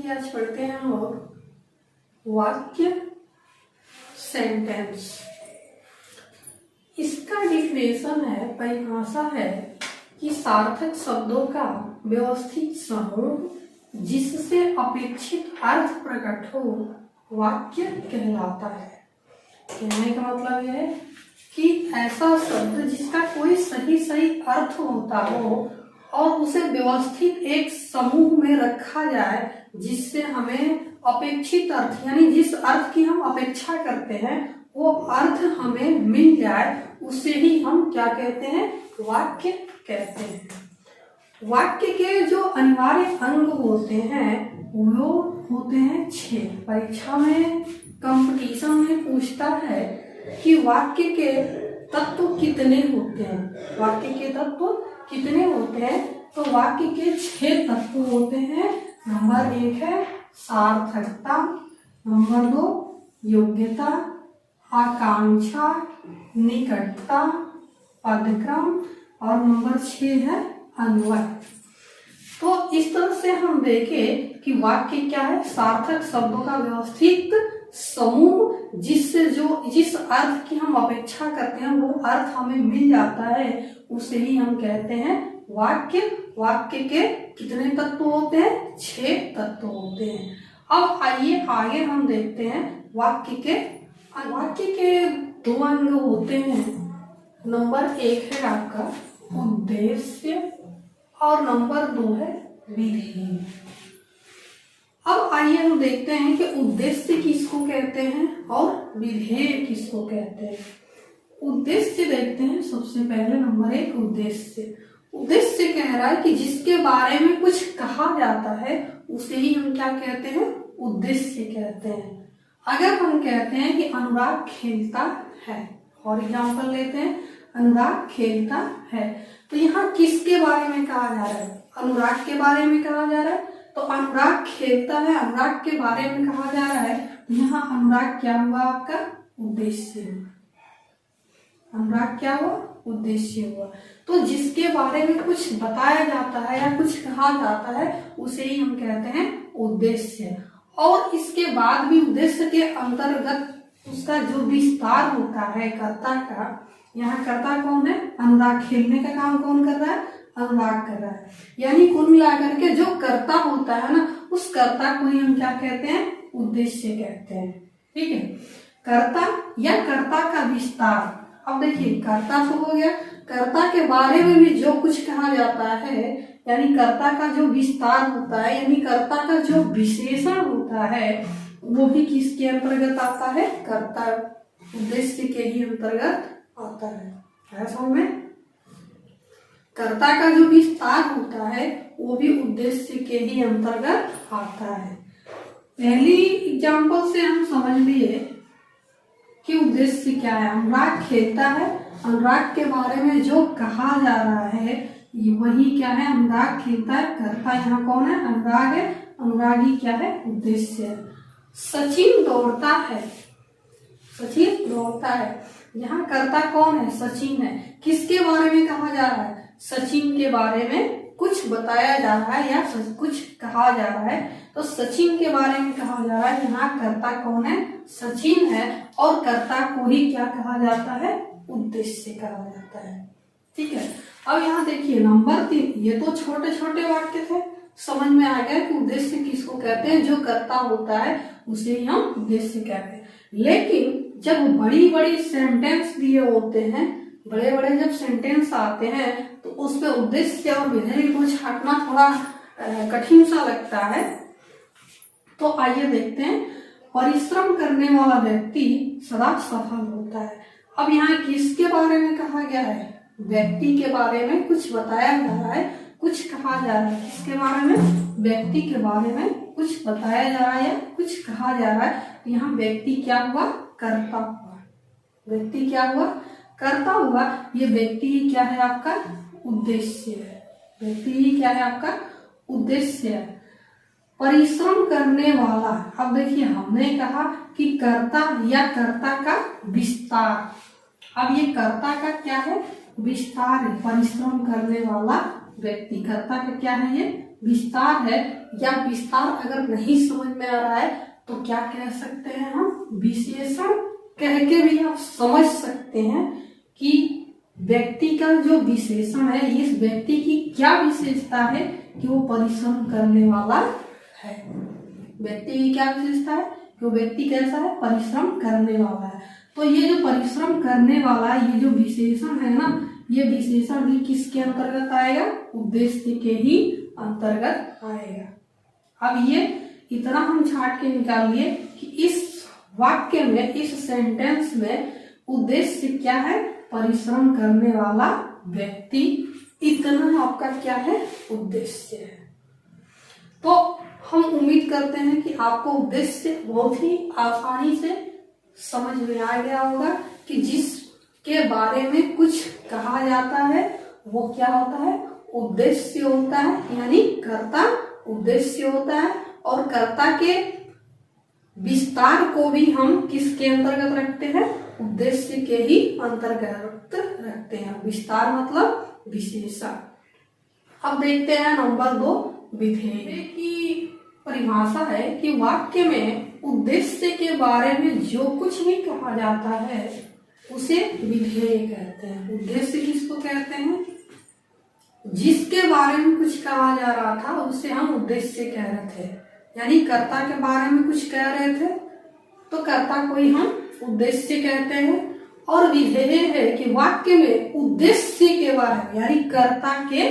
कि आज पढ़ते हैं हम वाक्य सेंटेंस। इसका डिफिनेशन है, परिभाषा है कि सार्थक शब्दों का व्यवस्थित समूह जिससे अपेक्षित अर्थ प्रकट हो वाक्य कहलाता है। कहने का मतलब यह है कि ऐसा शब्द जिसका कोई सही अर्थ होता हो और उसे व्यवस्थित एक समूह में रखा जाए जिससे हमें अपेक्षित अर्थ यानी जिस अर्थ की हम अपेक्षा करते हैं वो अर्थ हमें मिल जाए, उसे ही हम क्या कहते हैं, वाक्य कहते हैं। वाक्य के जो अनिवार्य अंग होते हैं वो होते हैं 6। परीक्षा में कंपटीशन में पूछता है कि वाक्य के तत्व कितने होते हैं, वाक्य के तत्व कितने होते हैं, तो वाक्य के 6 तत्व होते हैं। नंबर 1 है सार्थकता, नंबर 2 योग्यता, आकांक्षा, निकटता, पदक्रम और नंबर 6 है अन्वय। तो इस तरह से हम देखें कि वाक्य क्या है, सार्थक शब्दों का व्यवस्थित समूह जिससे जिस अर्थ की हम अपेक्षा करते हैं वो अर्थ हमें मिल जाता है, उसे ही हम कहते हैं वाक्य। वाक्य के कितने तत्व होते हैं, 6 तत्व होते हैं। अब आइए आगे हम देखते हैं वाक्य के 2 अंग होते हैं। नंबर 1 है आपका उद्देश्य और नंबर 2 है विधेय। अब आइए हम देखते हैं कि उद्देश्य किसको कहते हैं और विधेय किसको कहते हैं। उद्देश्य देखते हैं सबसे पहले। नंबर 1 उद्देश्य कह रहा है कि जिसके बारे में कुछ कहा जाता है उसे ही हम क्या कहते हैं, उद्देश्य कहते हैं। अगर हम कहते हैं कि अनुराग खेलता है, और एग्जाम्पल लेते हैं, अनुराग खेलता है, तो यहाँ किसके बारे में कहा जा रहा है, अनुराग के बारे में कहा जा रहा है। तो अनुराग खेलता है, अनुराग के बारे में कहा जा रहा है, यहाँ अनुराग क्या हुआ, आपका उद्देश्य। अनुराग क्या हुआ, उद्देश्य हुआ। तो जिसके बारे में कुछ बताया जाता है या कुछ कहा जाता है उसे ही हम कहते हैं उद्देश्य। और इसके बाद भी उद्देश्य के अंतर्गत उसका जो विस्तार होता है कर्ता का, यहाँ कर्ता कौन है, अनुराग। खेलने का काम कौन कर रहा है, अनुराग कर रहा है। यानी कुल मिलाकर के जो कर्ता होता है ना, उस कर्ता को ही हम क्या कहते हैं, उद्देश्य कहते हैं। ठीक है, कर्ता या कर्ता का विस्तार। अब देखिए कर्ता तो हो गया, कर्ता के बारे में भी जो कुछ कहा जाता है यानी कर्ता का जो विस्तार होता है, यानी कर्ता का जो विशेषण होता है वो भी किसके अंतर्गत आता है, कर्ता। उद्देश्य के ही अंतर्गत आता है। समझ में, कर्ता का जो विस्तार होता है वो भी उद्देश्य के ही अंतर्गत आता है। पहली एग्जाम्पल से हम समझ लिए कि उद्देश्य क्या है। अनुराग खेलता है, अनुराग के बारे में जो कहा जा रहा है वही क्या है, अनुराग खेलता है। कर्ता यहाँ कौन है, अनुराग है, अनुरागी क्या है, उद्देश्य है। सचिन दौड़ता है, सचिन दौड़ता है, यहाँ कर्ता कौन है, सचिन है। किसके बारे में कहा जा रहा है, सचिन के बारे में कुछ बताया जा रहा है या कुछ कहा जा रहा है, तो सचिन के बारे में कहा जा रहा है। यहाँ कर्ता कौन है, सचिन है, और कर्ता को ही क्या कहा जाता है, उद्देश्य कहा जाता है। ठीक है, अब यहाँ देखिए नंबर 3, ये तो छोटे छोटे वाक्य थे, समझ में आ गया कि उद्देश्य किसको कहते हैं, जो कर्ता होता है उसे ही हम उद्देश्य कहते हैं। लेकिन जब बड़ी बड़ी सेंटेंस दिए होते हैं, बड़े बड़े जब सेंटेंस आते हैं तो उसमें उद्देश्य और विधेय को छांटना थोड़ा कठिन सा लगता है। तो आइए देखते हैं, परिश्रम करने वाला व्यक्ति सदा सफल होता है। अब यहाँ किसके बारे में कहा गया है, व्यक्ति के बारे में कुछ बताया जा रहा है, कुछ कहा जा रहा है। किसके बारे में, व्यक्ति के बारे में कुछ बताया जा रहा है या कुछ कहा जा रहा है। यहाँ व्यक्ति क्या हुआ, कर्ता हुआ। व्यक्ति क्या हुआ, कर्ता हुआ। ये व्यक्ति ही क्या है, आपका उद्देश्य है। व्यक्ति ही क्या है, आपका उद्देश्य है। परिश्रम करने वाला, अब देखिए हमने कहा कि कर्ता या कर्ता का विस्तार। अब ये कर्ता का क्या है, विस्तार है। परिश्रम करने वाला व्यक्ति, कर्ता का क्या है, ये विस्तार है या विस्तार अगर नहीं समझ में आ रहा है तो क्या कह सकते हैं हम, विशेषण कह के भी आप समझ सकते हैं कि व्यक्ति का जो विशेषण है, इस व्यक्ति की क्या विशेषता है कि वो परिश्रम करने वाला है। व्यक्ति की क्या विशेषता है कि वो व्यक्ति कैसा है, परिश्रम करने वाला है। तो ये जो परिश्रम करने वाला, ये जो विशेषण है ना, ये विशेषण भी किसके अंतर्गत आएगा, उद्देश्य के ही अंतर्गत आएगा। अब ये इतना हम छाट के निकाल लिए कि इस वाक्य में, इस सेंटेंस में उद्देश्य क्या है, परिश्रम करने वाला व्यक्ति, इतना आपका क्या है, उद्देश्य है। तो हम उम्मीद करते हैं कि आपको उद्देश्य बहुत ही आसानी से समझ में आ गया होगा कि जिसके बारे में कुछ कहा जाता है वो क्या होता है, उद्देश्य होता है, यानी कर्ता उद्देश्य होता है। और कर्ता के विस्तार को भी हम किसके अंतर्गत रखते हैं, उद्देश्य के ही अंतर्गत रखते हैं। विस्तार मतलब विशेषण। अब देखते हैं नंबर 2, विधेय की परिभाषा है कि वाक्य में उद्देश्य के बारे में जो कुछ भी कहा जाता है उसे विधेय कहते हैं। उद्देश्य किसको कहते हैं, जिसके बारे में कुछ कहा जा रहा था उसे हम उद्देश्य कह रहे थे। यानी कर्ता के बारे में कुछ कह रहे थे तो कर्ता को ही हम उद्देश्य कहते हैं। और विधेय है कि वाक्य में उद्देश्य के बारे में, यानी कर्ता के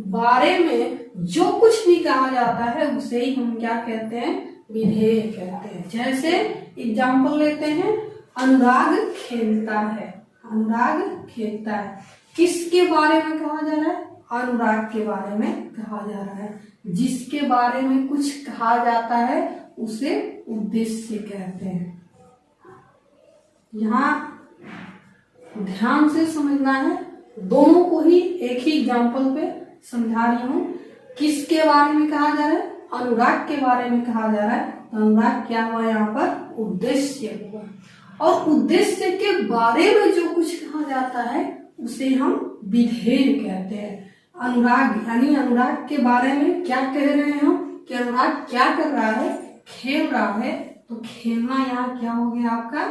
बारे में जो कुछ भी कहा जाता है उसे ही हम क्या कहते हैं, विधेय कहते हैं। जैसे एग्जाम्पल लेते हैं, अनुराग खेलता है। अनुराग खेलता है, किसके बारे में कहा जा रहा है, अनुराग के बारे में कहा जा रहा है। जिसके बारे में कुछ कहा जाता है उसे उद्देश्य कहते हैं। यहाँ ध्यान से समझना है, दोनों को ही एक ही एग्जाम्पल पे समझा रही हूँ। किसके बारे में कहा जा रहा है, अनुराग के बारे में कहा जा रहा है। तो अनुराग क्या हुआ यहाँ पर, उद्देश्य हुआ। और उद्देश्य के बारे में जो कुछ कहा जाता है उसे हम विधेय कहते हैं। अनुराग यानी अनुराग के बारे में क्या कह रहे हैं हम, कि अनुराग क्या कर रहा है, खेल रहा है। तो खेलना यहाँ क्या हो गया आपका,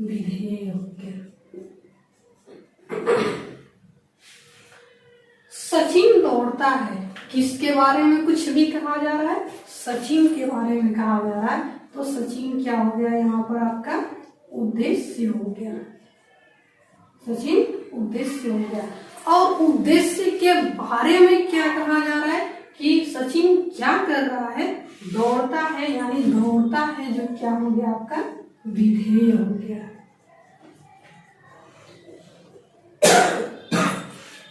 विधेय हो गया। सचिन दौड़ता है, किसके बारे में कुछ भी कहा जा रहा है, सचिन के बारे में कहा जा रहा है। तो सचिन क्या हो गया यहाँ पर आपका, उद्देश्य हो गया। सचिन उद्देश्य हो गया। और उद्देश्य के बारे में क्या कहा जा रहा है कि सचिन क्या कर रहा है, दौड़ता है। यानी दौड़ता है जो क्या हो गया आपका, विधेय हो गया।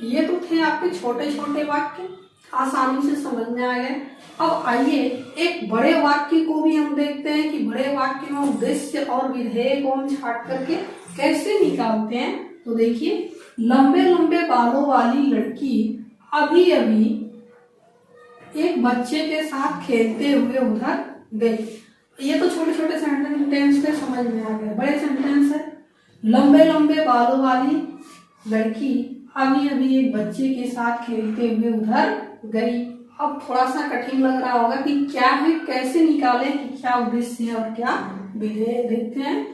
ये तो थे आपके छोटे छोटे वाक्य, आसानी से समझ में आ गए। अब आइए एक बड़े वाक्य को भी हम देखते हैं कि बड़े वाक्य में उद्देश्य और विधेय को हम छाट करके कैसे निकालते हैं। तो देखिए, लंबे लंबे बालों वाली लड़की अभी अभी एक बच्चे के साथ खेलते हुए उधर गई। ये तो छोटे छोटे सेंटेंस पे समझ में आ गए। बड़े सेंटेंस है, लंबे लंबे बालों वाली लड़की अभी अभी एक बच्चे के साथ खेलते हुए उधर गई। अब थोड़ा सा कठिन लग रहा होगा कि क्या है, कैसे निकालें कि क्या उद्देश्य है और क्या विधेय। देखते हैं,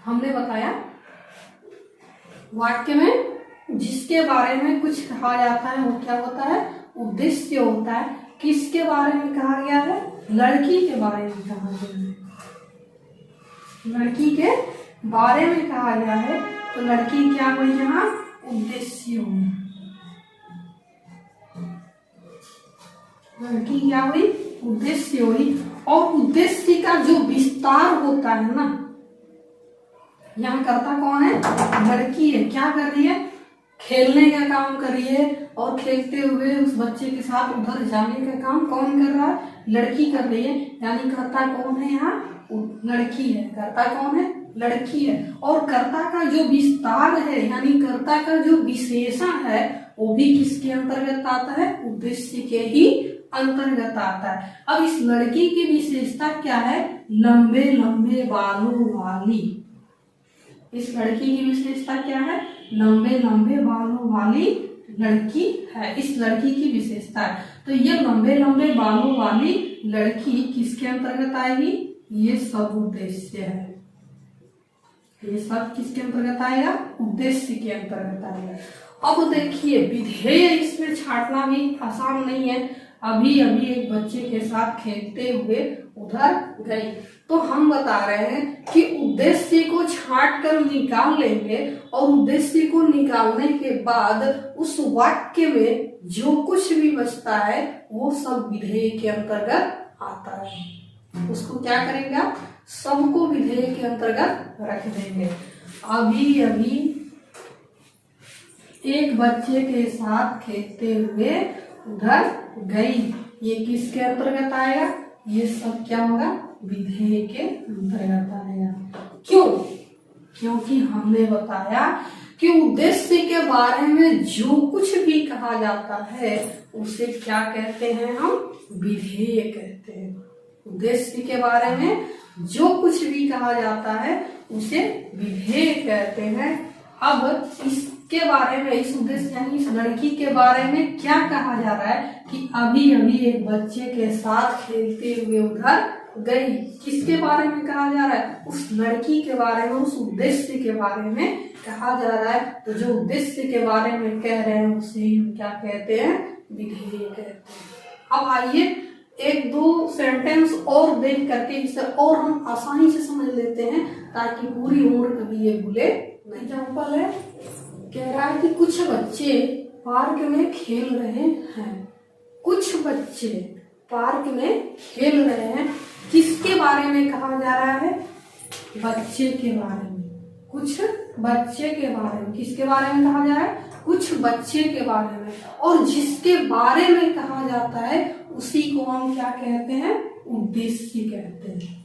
हमने बताया वाक्य में जिसके बारे में कुछ कहा जाता है वो क्या होता है, उद्देश्य होता है। किसके बारे में कहा गया है, लड़की के बारे में कहा गया है। लड़की के बारे में कहा गया है तो लड़की क्या हुई, यहाँ उद्देश्य हुई। लड़की क्या हुई, उद्देश्य हुई। और उद्देश्य का जो विस्तार होता है ना, यहाँ करता कौन है, लड़की है। क्या कर रही है, खेलने का काम कर रही है। और खेलते हुए उस बच्चे के साथ उधर जाने का काम कौन कर रहा है, लड़की कर रही है। यानी कर्ता कौन है, यहाँ लड़की है। कर्ता कौन है, लड़की है। और कर्ता का जो विस्तार है, यानी कर्ता का जो विशेषण है, वो भी किसके अंतर्गत आता है, उद्देश्य के ही अंतर्गत आता है। अब इस लड़की की विशेषता क्या है, लंबे लंबे बालों वाली। इस लड़की की विशेषता क्या है, लंबे लंबे बालों वाली लड़की है। इस लड़की की विशेषता है। तो ये लंबे लंबे बालों वाली लड़की किसके अंतर्गत आएगी? ये सब उद्देश्य है। ये सब किसके अंतर्गत आएगा? उद्देश्य के अंतर्गत आएगा। अब देखिए विधेय इसमें छांटना भी आसान नहीं है। अभी अभी एक बच्चे के साथ खेलते हुए उधर गई, तो हम बता रहे हैं कि उद्देश्य को छांट कर निकाल लेंगे और उद्देश्य को निकालने के बाद उस वाक्य में जो कुछ भी बचता है वो सब विधेय के अंतर्गत आता है। उसको क्या करेगा? सबको विधेय के अंतर्गत रख देंगे। अभी अभी एक बच्चे के साथ खेलते हुए उधर गई, ये किसके अंतर्गत आएगा? ये सब क्या होगा? विधेय के अंतर्गत आएगा। क्यों? क्योंकि हमने बताया कि उद्देश्य के बारे में जो कुछ भी कहा जाता है उसे क्या कहते हैं? हम विधेय कहते हैं। उद्देश्य के बारे में जो कुछ भी कहा जाता है उसे विधेय कहते हैं। अब इसके बारे में, इस उद्देश्य यानी इस लड़की के बारे में क्या कहा जा रहा है कि अभी अभी एक बच्चे के साथ खेलते हुए उधर गई। किसके बारे में कहा जा रहा है? उस लड़की के बारे में, उस उद्देश्य के बारे में कहा जा रहा है। तो जो उद्देश्य के बारे में कह रहे हैं उसे हम क्या कहते हैं? विधेय कहते हैं। अब आइए एक दो सेंटेंस और देख करके इसे और हम आसानी से समझ लेते हैं ताकि पूरी उम्र कभी ये भूले नहीं। एग्जाम्पल है, कह रहा है कि कुछ बच्चे पार्क में खेल रहे हैं। कुछ बच्चे पार्क में खेल रहे हैं। किसके बारे में कहा जा रहा है? बच्चे के बारे में। कुछ बच्चे के बारे में। किसके बारे में कहा जा रहा है? कुछ बच्चे के बारे में। और जिसके बारे में कहा जाता है उसी को हम क्या कहते हैं? उद्देश्य कहते हैं।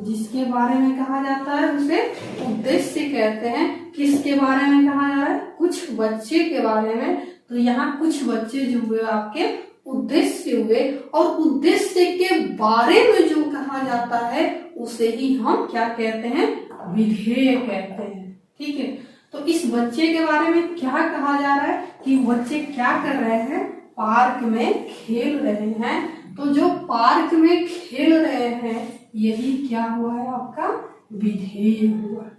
जिसके बारे में कहा जाता है उसे उद्देश्य कहते हैं। किसके बारे में कहा जा रहा है? कुछ बच्चे के बारे में। तो यहाँ कुछ बच्चे जो हुए आपके उद्देश्य हुए, और उद्देश्य के बारे में जो कहा जाता है उसे ही हम क्या कहते हैं? विधेय कहते हैं। ठीक है, तो इस बच्चे के बारे में क्या कहा जा रहा है कि बच्चे क्या कर रहे हैं? पार्क में खेल रहे हैं। तो जो पार्क में खेल रहे हैं यही क्या हुआ है? आपका विधेय हुआ।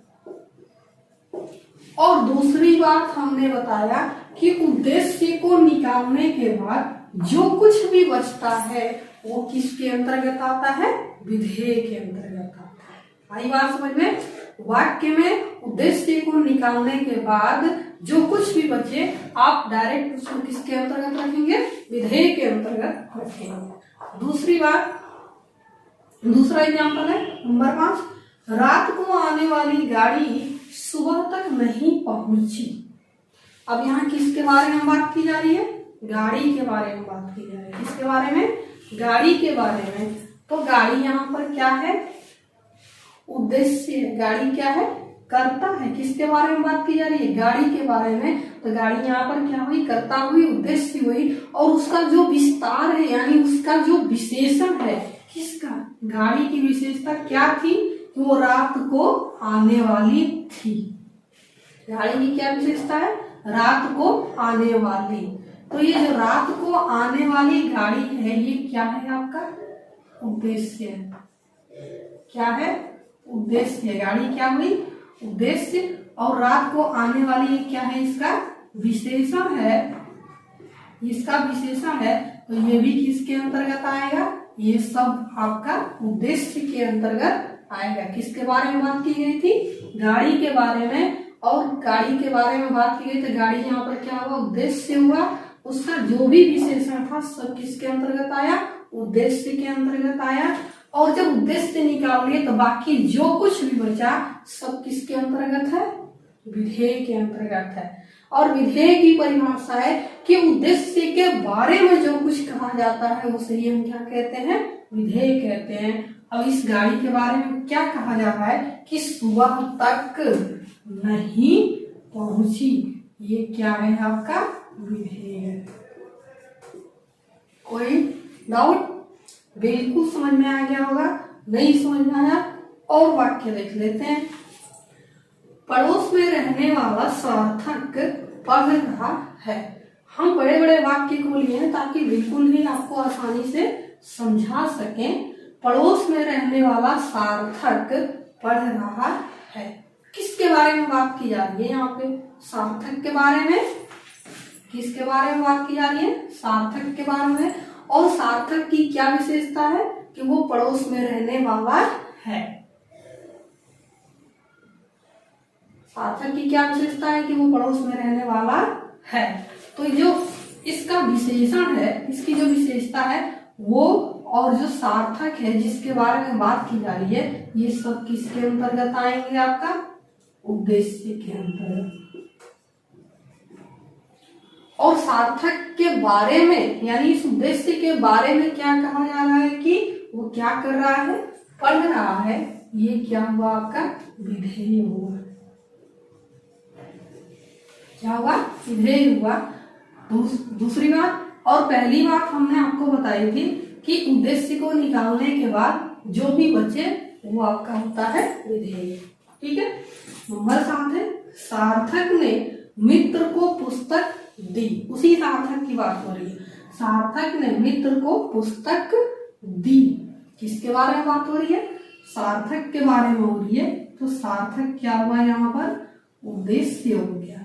और दूसरी बात हमने बताया कि उद्देश्य को निकालने के बाद जो कुछ भी बचता है वो किसके अंतर्गत आता है? विधेय के अंतर्गत आता है। आई बात समझ में? वाक्य में उद्देश्य को निकालने के बाद जो कुछ भी बचे आप डायरेक्ट उसको किसके अंतर्गत रखेंगे? विधेय के अंतर्गत रखेंगे। दूसरी बात, दूसरा एग्जाम्पल है नंबर 5, रात को आने वाली गाड़ी सुबह तक नहीं पहुंची। अब यहाँ किसके बारे में बात की जा रही है? गाड़ी के बारे में बात की जा रही है। किसके बारे में? गाड़ी के बारे में। तो गाड़ी यहाँ पर क्या है? उद्देश्य। गाड़ी क्या है? करता है। किसके बारे में बात की जा रही है? गाड़ी के बारे में। तो गाड़ी यहाँ पर क्या हुई? करता हुई, उद्देश्य हुई। और उसका जो विस्तार है यानी उसका जो विशेषण है, किसका? गाड़ी की विशेषता क्या थी? वो रात को आने वाली थी। गाड़ी की क्या विशेषता है? रात को आने वाली। तो ये जो रात को आने वाली गाड़ी है ये क्या है? आपका उद्देश्य है। क्या है? उद्देश्य। गाड़ी क्या हुई? उद्देश्य। और रात को आने वाली ये क्या है? इसका विशेषण है। इसका विशेषण है। तो ये भी किसके अंतर्गत आएगा? ये सब आपका उद्देश्य के अंतर्गत आएगा। किसके बारे में बात की गई थी? गाड़ी के बारे में। और गाड़ी के बारे में बात की गई तो गाड़ी यहाँ पर क्या हुआ? उद्देश्य हुआ। उसका जो भी विशेषण था सब किसके अंतर्गत आया? उद्देश्य के अंतर्गत आया। और जब उद्देश्य निकाल लिए तो बाकी जो कुछ भी बचा सब किसके अंतर्गत है? विधेय के अंतर्गत है। और विधेय की परिभाषा है कि उद्देश्य के बारे में जो कुछ कहा जाता है उसे ही हम क्या कहते हैं? विधेय कहते हैं। अब इस गाड़ी के बारे में क्या कहा जा रहा है कि सुबह तक नहीं पहुंची। ये क्या है? आपका विधेय है। कोई डाउट? बिल्कुल समझ में आ गया होगा। नहीं समझ में आया और वाक्य देख लेते हैं। पड़ोस में रहने वाला सार्थक पढ़ रहा है। हम बड़े बड़े वाक्य को लिए हैं ताकि बिल्कुल ही आपको आसानी से समझा सकें। पड़ोस में रहने वाला सार्थक पढ़ रहा है। किसके बारे में बात की जा रही है यहाँ पे? सार्थक के बारे में। किसके बारे में बात की जा रही है? सार्थक के बारे में। और सार्थक की क्या विशेषता है? कि वो पड़ोस में रहने वाला है। सार्थक की क्या विशेषता है? कि वो पड़ोस में रहने वाला है। तो जो इसका विशेषण है, इसकी जो विशेषता है वो, और जो सार्थक है जिसके बारे में बात की जा रही है, ये सब किसके अंतर्गत आएंगे? आपका उद्देश्य के अंतर्गत। और सार्थक के बारे में यानी इस उद्देश्य के बारे में क्या कहा जा रहा है? कि वो क्या कर रहा है? पढ़ रहा है। ये क्या हुआ? आपका विधेय हुआ। क्या हुआ? विधेय हुआ। दूसरी बात, और पहली बात हमने आपको बताई थी कि उद्देश्य को निकालने के बाद जो भी बचे वो आपका होता है विधेय। ठीक है। नंबर 7 है, सार्थक ने मित्र को पुस्तक दी। उसी सार्थक की बात हो रही है। सार्थक ने मित्र को पुस्तक दी। किसके बारे में बात हो रही है? सार्थक के बारे में हो रही है। तो सार्थक क्या हुआ यहाँ पर? उद्देश्य हो गया।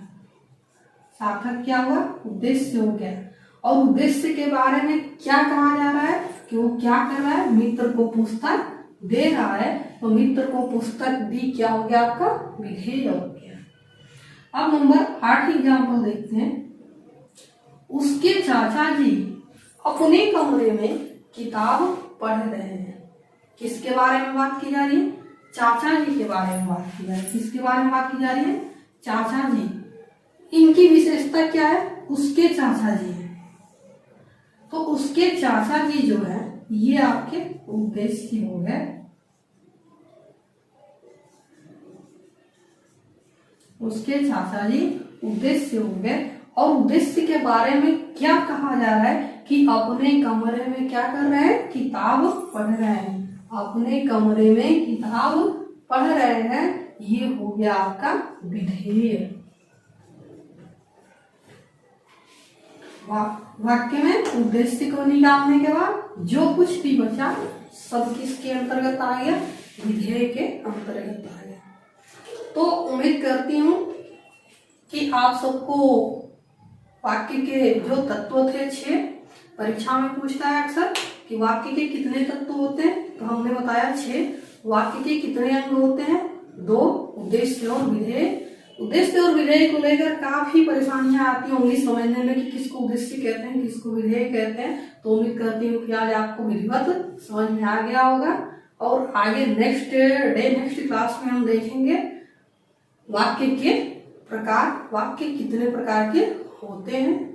सार्थक क्या हुआ? उद्देश्य हो गया। और उद्देश्य के बारे में क्या कहा जा रहा है? कि वो क्या कर रहा है? मित्र को पुस्तक दे रहा है। तो मित्र को पुस्तक दी क्या हो गया? आपका विधेय हो गया। अब नंबर 8 एग्जाम्पल देखते हैं। उसके चाचा जी अपने कमरे में किताब पढ़ रहे हैं। किसके बारे में बात की जा रही है? चाचा जी के बारे में बात की जा रही है। किसके बारे में बात की जा रही है? चाचा जी। इनकी विशेषता क्या है? उसके चाचा जी है। तो उसके चाचा जी जो है ये आपके उद्देश्य हो गए। उसके चाचा जी उद्देश्य हो गए। और उद्देश्य के बारे में क्या कहा जा रहा है? कि अपने कमरे में क्या कर रहे हैं? किताब पढ़ रहे हैं। अपने कमरे में किताब पढ़ रहे हैं। ये हो गया आपका विधेय। वाक्य में उद्देश्य को निकालने के बाद जो कुछ भी बचा सब किसके अंतर्गत आ गया? विधेय के अंतर्गत आ गया। तो उम्मीद करती हूँ कि आप सबको वाक्य के जो तत्व थे 6, परीक्षा में पूछता है अक्सर कि वाक्य के कितने तत्व होते हैं। तो हमने बताया 6। वाक्य के कितने अंग होते हैं? 2, उद्देश्य और विधेय। उद्देश्य और विधेय को लेकर काफी परेशानियां आती होंगी समझने में कि किसको उद्देश्य कहते हैं, किसको विधेय कहते हैं। तो उम्मीद करती हूँ कि आज आपको विधिवत समझ में आ गया होगा। और आगे नेक्स्ट क्लास में हम देखेंगे वाक्य के प्रकार, वाक्य कितने प्रकार के होते हैं।